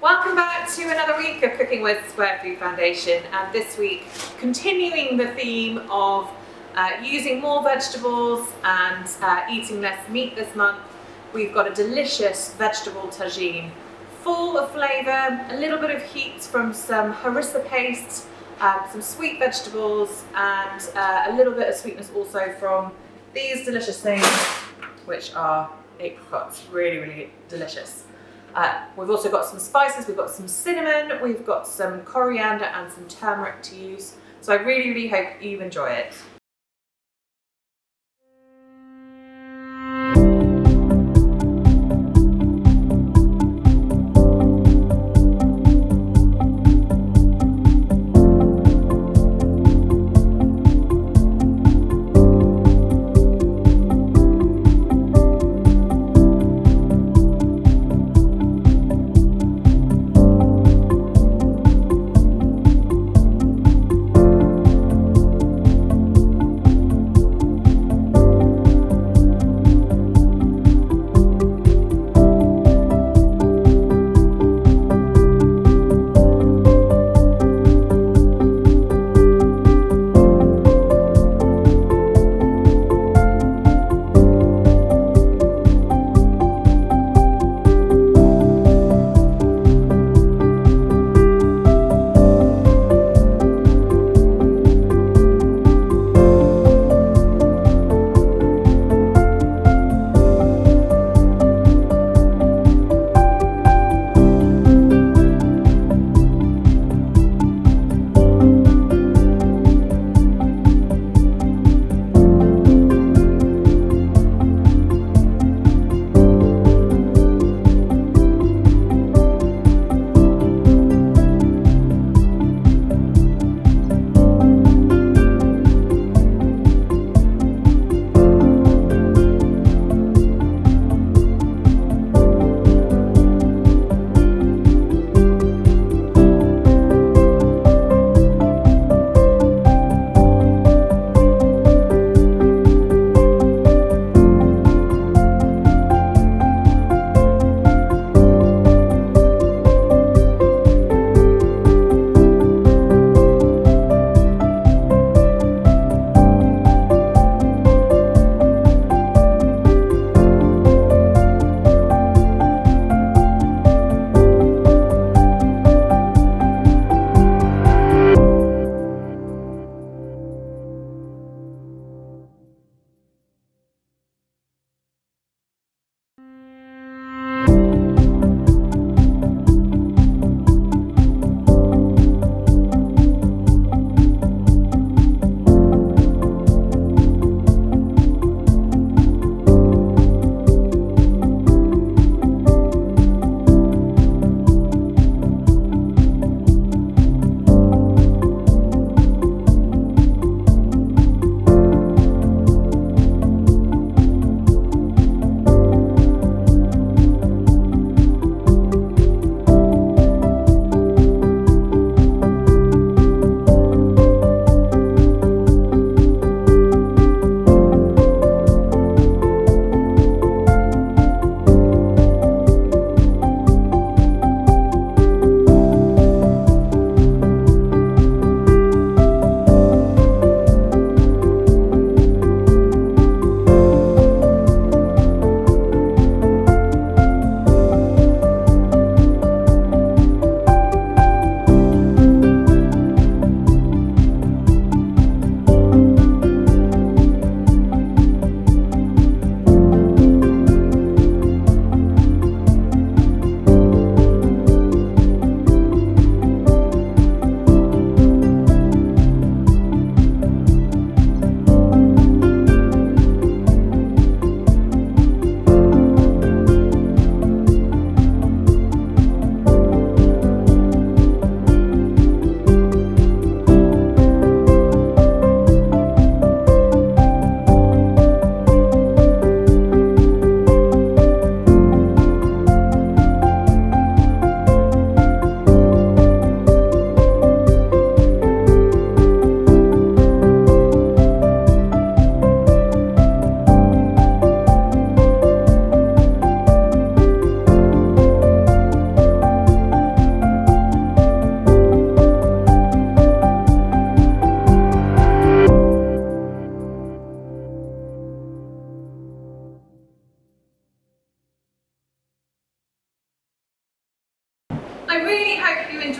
Welcome back to another week of Cooking with Square Food Foundation, and this week continuing the theme of using more vegetables and eating less meat this month. We've got a delicious vegetable tagine full of flavour, a little bit of heat from some harissa paste, some sweet vegetables, and a little bit of sweetness also from these delicious things, which are apricots. Really delicious. We've also got some spices, we've got some cinnamon, we've got some coriander and some turmeric to use. So I really hope you enjoy it.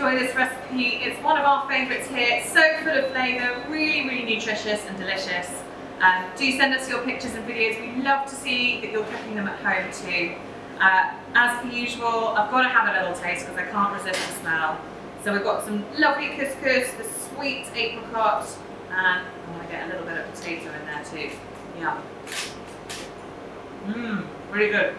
enjoy this recipe. It's one of our favourites here, so full of flavour, really, really nutritious and delicious. Do send us your pictures and videos. We'd love to see that you're cooking them at home too. As per usual, I've got to have a little taste because I can't resist the smell. So we've got some lovely couscous, the sweet apricot, and I want to get a little bit of potato in there too. Yeah. Really good.